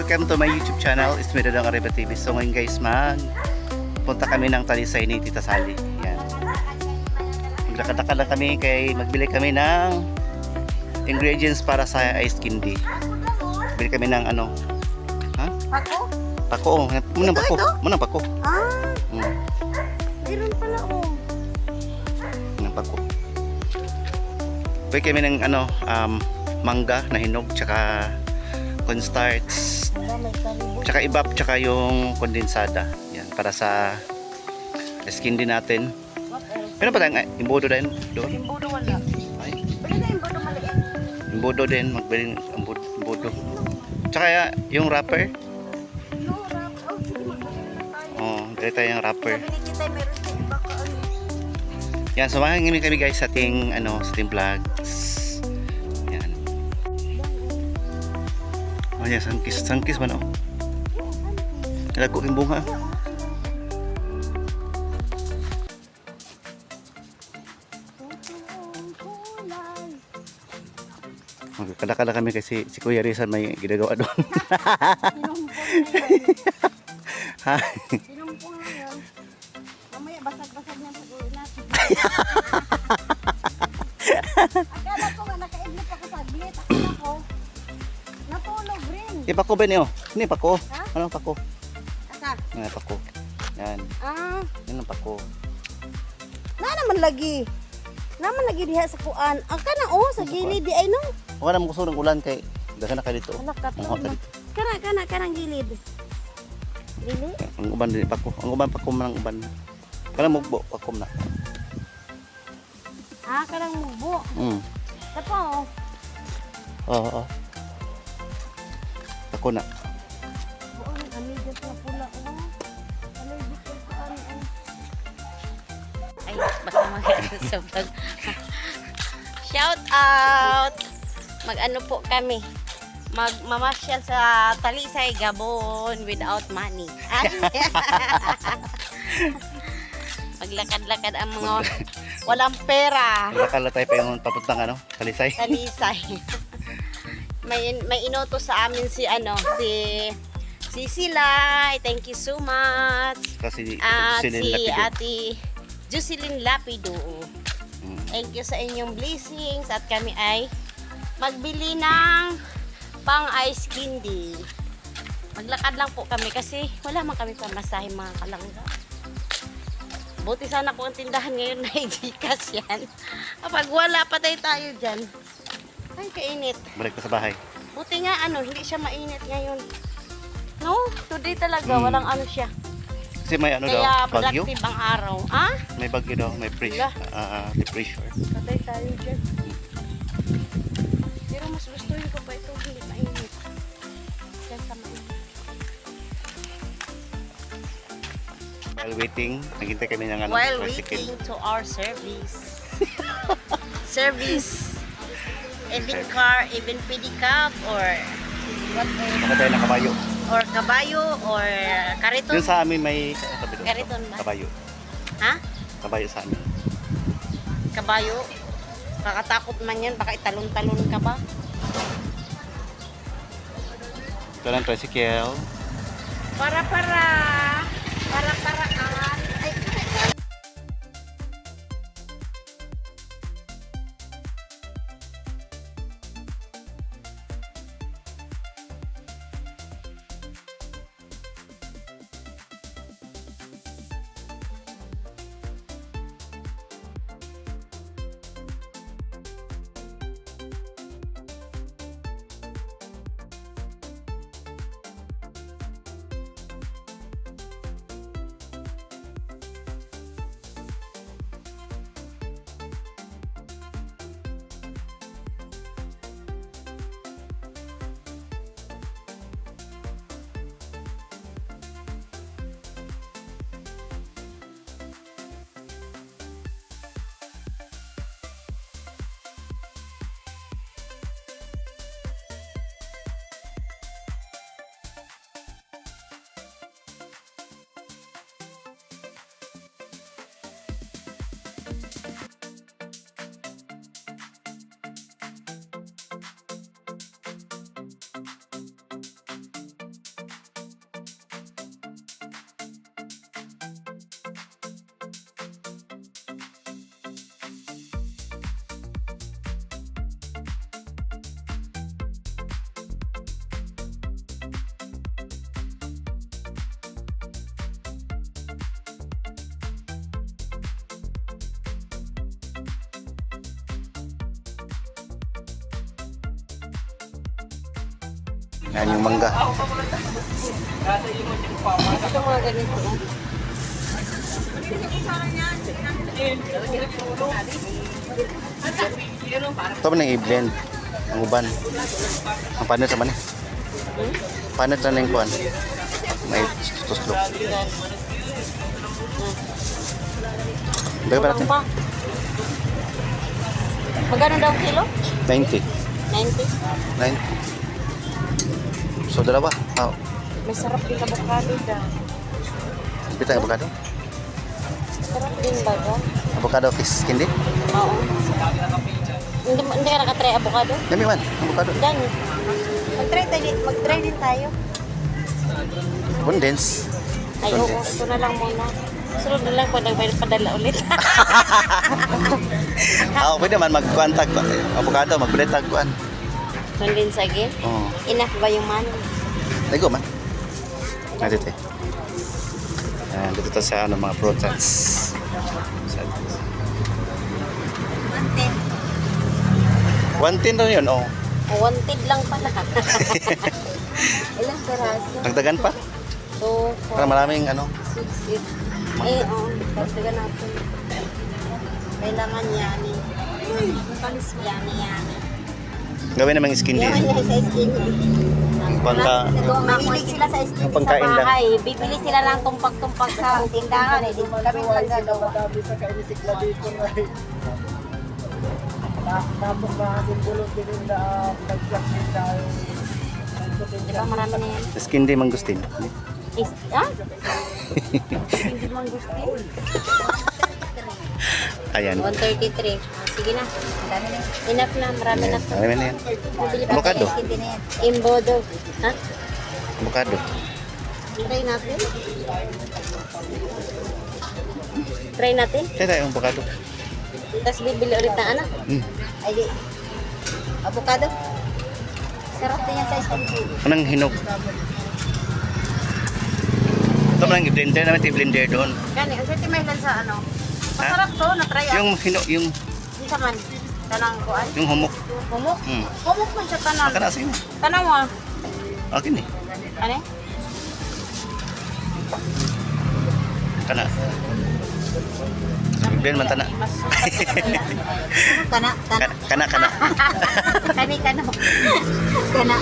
welcome to my YouTube channel, Ismeridang Arriba TV. So ngayon guys, punta kami ng Talisay ni Tita Sally. Yan. Maglakad-lakad lang kami kay magbili kami ng ingredients para sa ice candy. Bili kami ng ano? Ha? Pako? Pako. Munang pako. Munang pako. Meron pala oh. Munang pako. Bili kami ng ano, mangga na hinog, tsaka cornstarch, tsaka ibap, tsaka yung kondensada. Yan, para sa skin din natin. Pero pa tayong imbodo din doon? Imbodo wala. Ay, Bili na imbodo maliit. imbodo din, magbili ng imbodo. Tsaka yung wrapper. No, rap. Oh, sige, magbili na tayo. Oh, bili tayo yung wrapper. Sabi ni kita, meron sa iba ka ano. Yan, samahan kami guys sa ating ano, sa ating vlogs. Yan. Oh, yan, sangkis man oh. Nalago yung bunga. Magkakala kami kasi si Kuya Rizal may ginagawa doon. Ha? Sinumpong na yun. Mamaya basag-basag niya sa gulo natin. Akala ko nga nakaidlip ako saglit. Akala ko natulog rin. Ipako ba niyo? Ini pako. Ha? Ano pako? Asa? Yan pako. Yan. Yan ang pako. Naman lagi. Naman lagi diha sa kuan. Ang kana oh sa gilid di ay no. Wala mo gusto ng ulan kay daghan na kay dito. Anak ka Ang hot na dito. kanang gilid. Dili? Ang uban din pako. Ang uban pako man ang uban. Kana mugbo pako na. Kanang mubo. Tapo oh. Oo. Pako na. Buong amigas na pula oh. Allergic ko sa ano. Ay, baka mag-ano sa vlog. Shout out! Mag-ano po kami. Magmamasyal sa Talisay, Gabon without money. Maglakad-lakad ang mga walang pera. Nakala tayo pa yung papuntang ano, Talisay. Talisay. may inuto sa amin si Silay. Thank you so much. Kasi At sila si Lapido. Ate Jocelyn Lapido. Thank you sa inyong blessings at kami ay magbili ng pang ice candy. Maglakad lang po kami kasi wala man kami pamasahe mga kalangga. Buti sana po ang tindahan ngayon na i-Gcash yan. Kapag wala patay tayo dyan. Ay, kainit. Balik pa sa bahay. Buti nga hindi siya mainit ngayon. No, today talaga walang ano siya. Kasi may ano Kaya daw, bagyo. productive ang araw. May bagyo daw, may pressure. Pressure. Patay tayo dyan. Pero mas gustuhin ko pa ito hindi mainit. Dyan sa mainit. While waiting, naghintay kami ng ano, While tricycle. waiting to our service. Service. Even car, even pedicab or whatever. Baka tayo ng kabayo. Or kabayo or kariton. Yun sa amin may sabi doon, Kariton ba? kabayo. Ha? Kabayo sa amin. Kabayo. Kakatakot man yan. Baka italon-talon ka ba? Ito lang tricycle. Para-para kan. Ay, Yan yung mangga. Ito mga ganito. Oh. Ito ba nang i-blend? Ang uban. Ang panit sa manin. Panit na yung kuhan. May tuslok. Dagay pa natin. Pa. Magkano daw kilo? 90. 90. 90. So dalawa. Oh. Masarap din avocado daw. Bitang avocado. Sarap din ba daw? Avocado fish candy. Oo. Hindi ka nakatry avocado? Yummy man. Avocado. Dami. Mag-try din tayo. Condense. Ay, oo. Ito na lang muna. Sunod na lang pag nagpadala ulit. Pwede man mag-contact. Avocado, mag-bretag kuhan. Condense again? Oo. Enough ba yung money? Lego man. Dito eh. Dito to sa ano, mga products. Sa- 110 na yun, oh. Wanted lang pala. Ilang peraso? Nagdagan pa? 2, Para 4, maraming ano. 6, 8. Eh, oo. Dagdagan natin. Kailangan yani. Yani. Gawin namang skin Yan din. niya sa skin. Pagka, Mahilig sila sa skin Yung sa pagkain lang. bahay. Bibili sila lang tumpak-tumpak sa tindahan. Eh. Di kami lang gagawa. Tapos nakasimbolo din na nag-jack din dahil Di ba marami na yan? skin din mangustin. Hindi man gusto. Ayan. 133. Sige na. Enough na. Marami na. Marami na yan. Bibili pa Avocado. tayo. Hindi na yan. Imbodo. Ha? Avocado. Try natin. Try natin. Kaya tayo ang avocado. Tapos bibili ulit ng ano? Ay di. Avocado. Sarap din yan sa skin. Anong hinog? Ito man ang i-blender namin, i-blender doon. Gani, ang swerte may sa ano. Masarap to. Na-try ako. Yung hinog, yung Isa man. Tanang kuan. humok. Humok. Hmm. Humok man siya tanan. Makanasa yun. Tanaw ah. Akin eh. Ano? Kana. Blend man tana. Mas kana. Kana. Kani kana. Kana.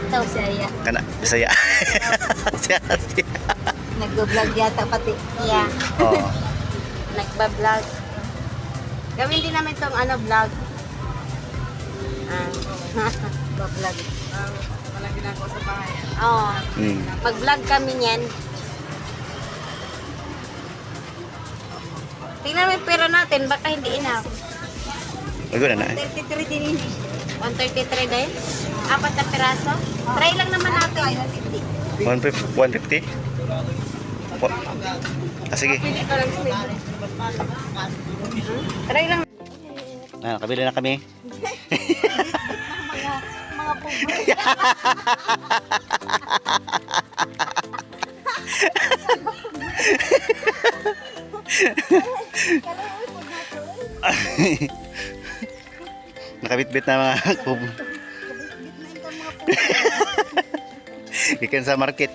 Ito siya. Kana. Bisaya. Siya. Nagbo-vlog yata pati. Yeah. Oo. Nagba-vlog. Gawin din namin tong ano vlog. Ba-vlog. Walang ginagawa sa bahay. Oo. Hmm. Mag-vlog kami niyan. Tingnan mo yung pera natin, baka hindi enough. Bago na na eh. 33 din. 133 din? 4 na peraso? Try lang naman natin. 150? Sige. Try lang. Kabili na kami. Mga pubo. Nakabitbit na mga kubo. Ikan sa market.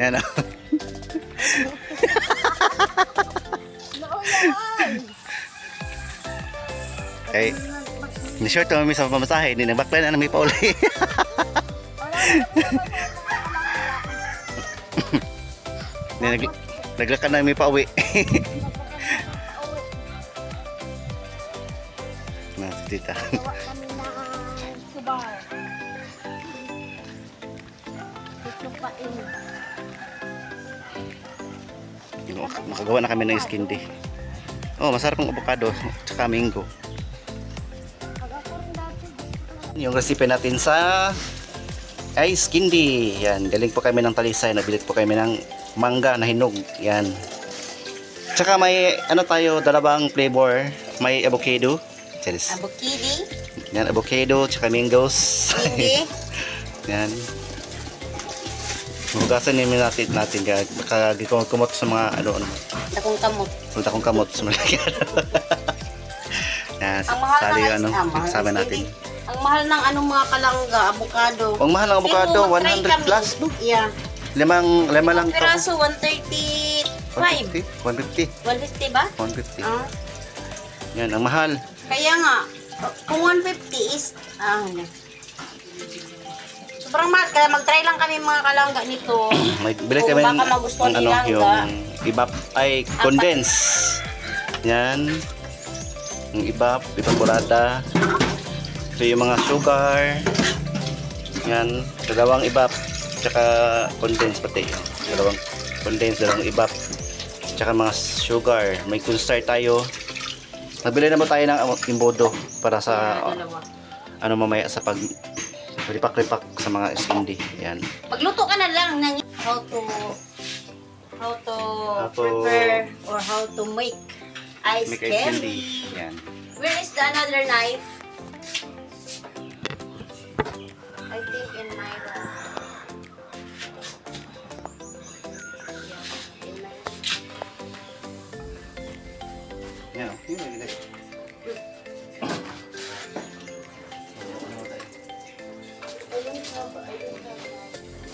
Yan o. Okay. Ni-short to mami sa pamasahe. Hindi nagbakla na may pauli. Naglaka na may pauwi. Na, si tita. Kami na subar. Chupain. Makagawa na kami ng skin day. Oh, masarap ang avocado tsaka mango. Yung recipe natin sa ice candy. Yan, galing po kami ng Talisay. Nabilit po kami ng mangga na hinog. Yan. Tsaka may ano tayo, dalawang flavor. May avocado. Cheers. Abukidi. Yan, avocado tsaka mangoes. Hindi. Yan. Hugasan namin natin baka kumot sa mga ano. Takong kamot. Punta kong kamot sa mga Yan, Ang mahal sali ng yung ano, mahal kasama ng natin. hindi. Ang mahal ng anong mga kalangga, avocado. Ang mahal ng avocado, Pero mag-try 100 kami. plus, no? Yeah. Lima lang to. Piraso, 135. 150. 150 ba? 150. Ah. Yan, ang mahal. Kaya nga, kung 150 is, hindi. Sobrang mahal. Kaya mag-try lang kami mga kalangga nito. May bili Kung kami baka magustuhan ano, nilang yung ibap ay condense. Yan. Yung evaporada. Ito yung mga sugar. Yan, dalawang ibap tsaka condense pati. Dalawang condense, dalawang ibap. Tsaka mga sugar. May cornstarch tayo. Nagbili naman tayo ng imbodo para sa dalawa. ano mamaya sa pag ripak-ripak sa mga candy. Yan. Magluto ka na lang ng how to How to- prepare or how to make ice Make ice candy. candy. Yan. Where is the another knife? I think in my room. Yeah, in my Yan. Yun yung ilagay.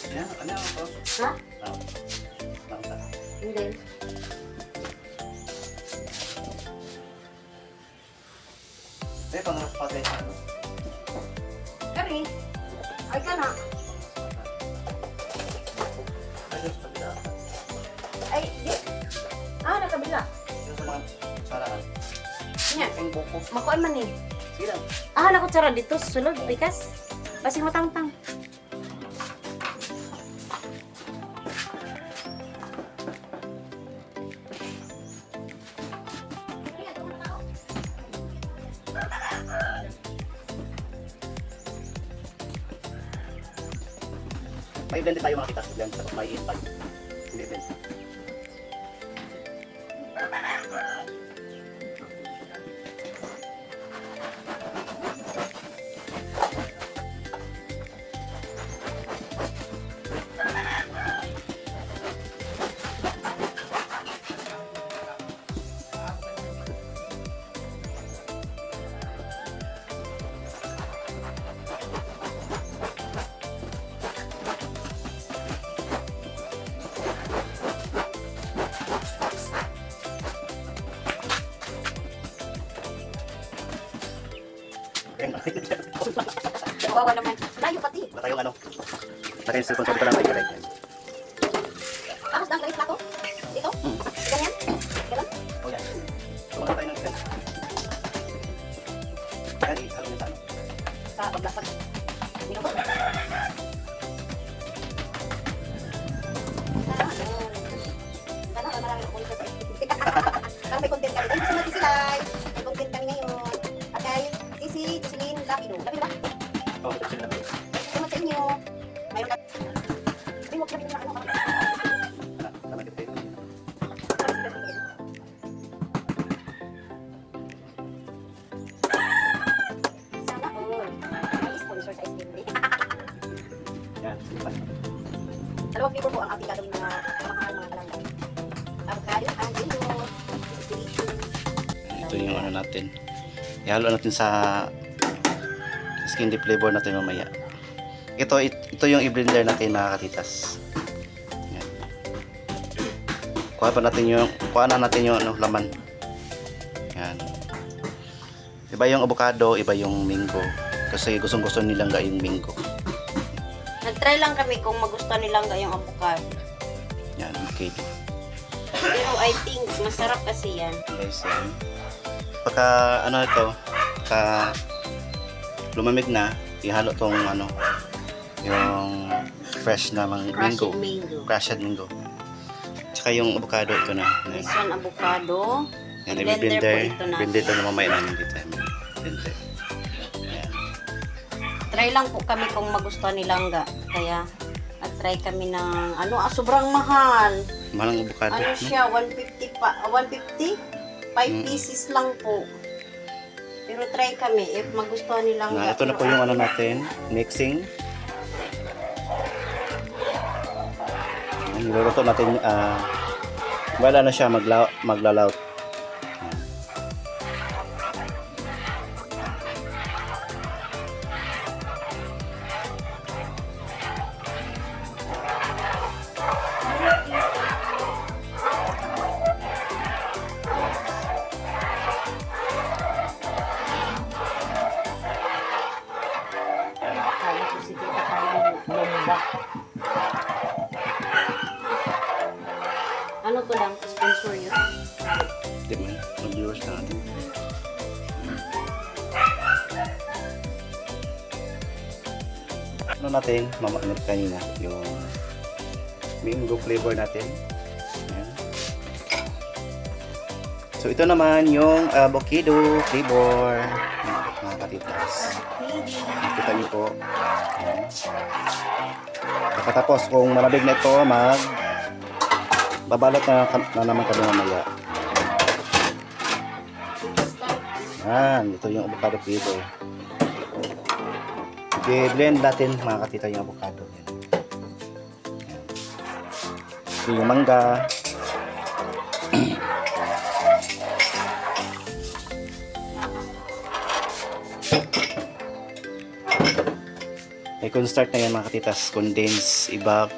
Yan. Ano ang to? Ha? Langta. Hindi. Eh, pangarap pa tayo. Kari. Ay ka na. Ayos pa bila. Ay, di. Nakabila. Yung sa mga saraan. Nya. Ang buko. Makuan man eh. Sige lang. Nakutsara dito. Sulod, bikas. Basing matang-tang. May blend din tayo mga kita. Blend. Tapos may in tayo. Hindi blend. Kawawa naman. Layo pati. Wala tayong ano. Wala tayong cellphone. Sabi ko lang ay direct. Tapos lang galit plato. Dito. Ganyan. Ganyan. O yan. Tumala tayo ng isa. Yan, ihalo nyo sa ano. Sa paglapag. Dito po. Parang may content kami. Ay, gusto natin sila. May content kami ngayon. At kay Sisi, Jocelyn, Lapido. Lapido ba? Oh, ito sila namin. Salamat sa inyo. Mayroon ka. Ay, huwag Lapido na ano. Tama kita yun. Sana all. May sponsor sa SPND. Yan. Dalawang flavor po ang ating gagawin na kamakahan mga kalanggan. Avocado and mango. Ito yung ano natin. Ihalo natin sa skin deep flavor natin mamaya. Ito yung i-blender natin mga katitas. Yan. Kuha na natin yung ano, laman. Yan. Iba yung avocado, iba yung mango. Kasi gustong-gusto nilang yung mango. Nag-try lang kami kung magustuhan nilang yung avocado. Yan, okay. Pero I think masarap kasi yan. Guys, yan. Pagka ano ito, pagka lumamig na, ihalo tong ano, yung fresh na mango. Crushed mango. Crushed mango. Tsaka yung avocado ito na. This one avocado. Yan, Blender po ito natin. blender ito na mamaya namin dito. Blender. Yan. Try lang po kami kung magustuhan nilang kaya nag-try kami ng ano, sobrang mahal. Mahal ang avocado. Ano no? siya, 150 pa, 150? 5 pieces lang po. Pero try kami if magustuhan nilang Na, ito na po yung ano natin, mixing. Niluluto natin, wala na siya maglalaut. Ano to lang? Sponsor yun? Di man, mag-viewers na natin. Ano natin, mamakanit kanina, yung mango flavor natin. Ayan. So ito naman yung avocado flavor. Mga katitas. Kita niyo po. Ayan. Pagkatapos kung malamig na ito, babalot na naman kami mamaya. Yan, ito yung avocado flavor. I-blend natin mga katita yung avocado. Yan. Ito yung mangga. May cornstarch na yan mga katitas. Condensed ibak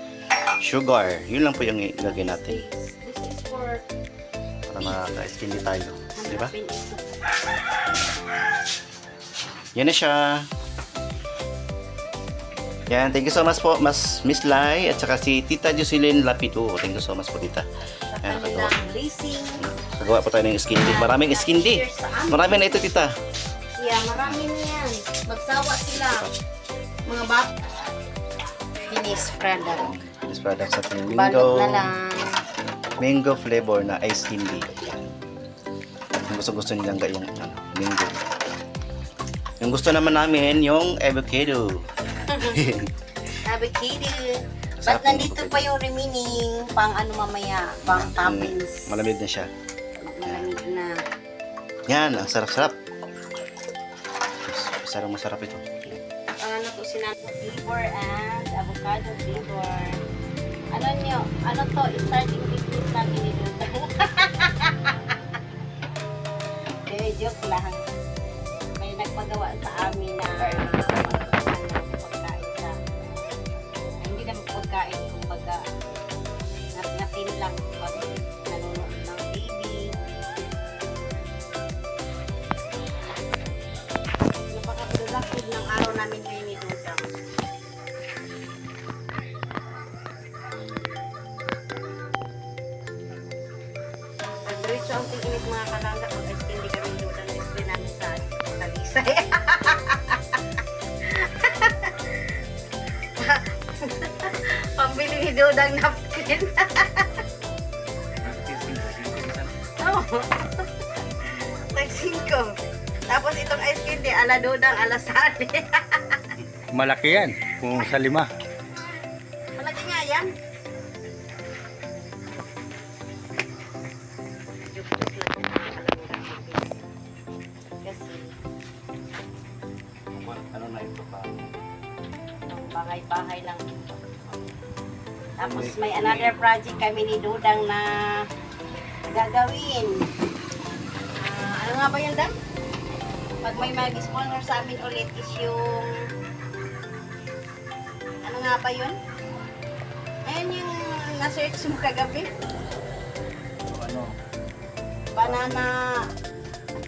sugar. Yun lang po yung ilagay natin. This is for Para maka-skinny tayo. Diba? Yan na siya. Yan, thank you so much po, Miss Lai at saka si Tita Jocelyn Lapido. Thank you so much po, Tita. Sa Yan, kanilang blessing. Nagawa po tayo ng skin dip. Maraming skin dip. Marami na ito, Tita. Yeah, marami na yan. Magsawa sila. Mga bat. Finished product. This product sa ating Balot na lang. mango flavor na ice candy. Yung gusto nilang yung mango. Yung gusto naman namin yung avocado. Avocado. Sarap Ba't nandito ng pa yung remaining pang ano mamaya, pang toppings. Malamig na siya. Malamig na. Yan, ang sarap-sarap. Masarap ito. Ang ano to, sinabi flavor and avocado flavor. Ano to, starting business namin ito. Joke lang. May nagpagawa sa amin na pagkain sa hindi naman pagkain, kumbaga natin lang pag nanonood ng TV. Napaka-productive ng araw namin ngayon ni Dudang. Pag-diretso ang tingin mga kalangga, mag-extend kami Dudang display namin sa Talisay. Pambili ni Dudang napkin. Oo. Tag-5. Tapos itong ice candy, ala Dudang, ala Sani. Malaki yan, kung sa 5. Malaki nga yan. Joke-joke lang yung mga kalangga. Kasi, Ano na ito pa? bahay-bahay lang dito. Tapos may another project kami ni Dudang na gagawin. Ano nga ba yun, Dan? Pag may mag-sponsor sa amin ulit is yung ano nga ba yun? Ayan yung na-search mo kagabi. Ano? Banana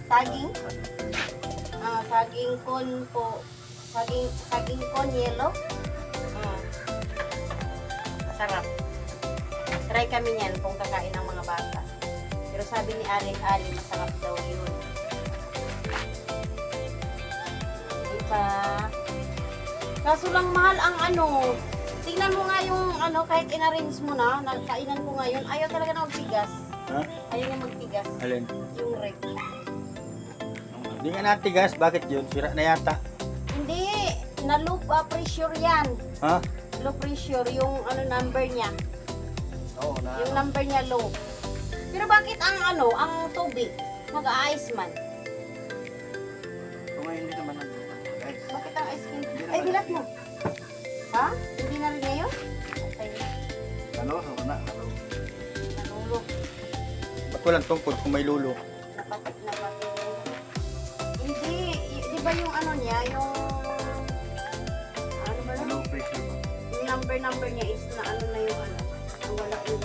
saging. Saging con po. Saging con yellow. Masarap. Try kami niyan kung kakain ng mga bata. Pero sabi ni Aling Ali, masarap daw yun. Diba? Kaso lang mahal ang ano. Tingnan mo nga yung ano, kahit in-arrange mo na, kainan ko ngayon, ayaw talaga na magtigas. Ha? Ayaw na magtigas. Alin? Yung reg. Hindi nga natigas, bakit yun? Sira na yata. Hindi, na low pressure yan. Ha? Low pressure, yung ano number niya. Oo, na. Yung number niya low. Pero bakit ang ano, ang tubig, mag-a-ice man? Kung ngayon hindi naman guys. Bakit ang ice cream? Ay, bilat mo. Ha? Hindi na rin ngayon? Okay. Ano? Na. Nanulog. Ba't walang tungkol kung may lulo? Napatik. Hindi, di ba yung ano niya, yung ano ba yun? Low pressure ba? Yung number niya is na ano na yung ano, ang wala yung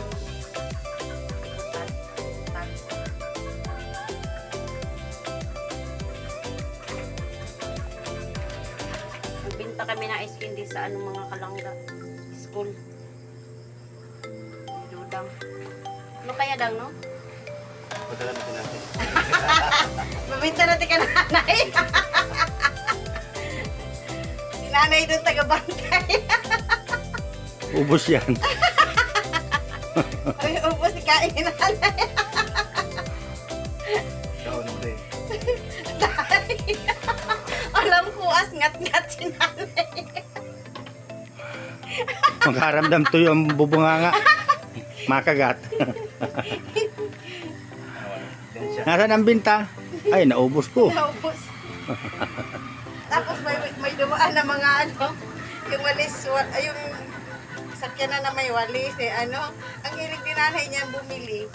nagbinta kami ng ice candy sa anong mga kalangga. school. Dudang. Ano kaya dang, no? Padala natin natin. Maminta natin ka nanay. Si nanay doon taga-bantay. Ubos yan. Ay, ubos si kain ni nanay. Ikaw, ano pre? Alam ko, as ngat-ngat si nanay. Makaramdam to yung bubunganga. Makagat. Yan siya. Nasaan ang binta? Ay, naubos ko. Naubos. Tapos may dumaan na mga ano, yung walis, ay yung sakyanan na may walis, ang hilig din nanay niya bumili.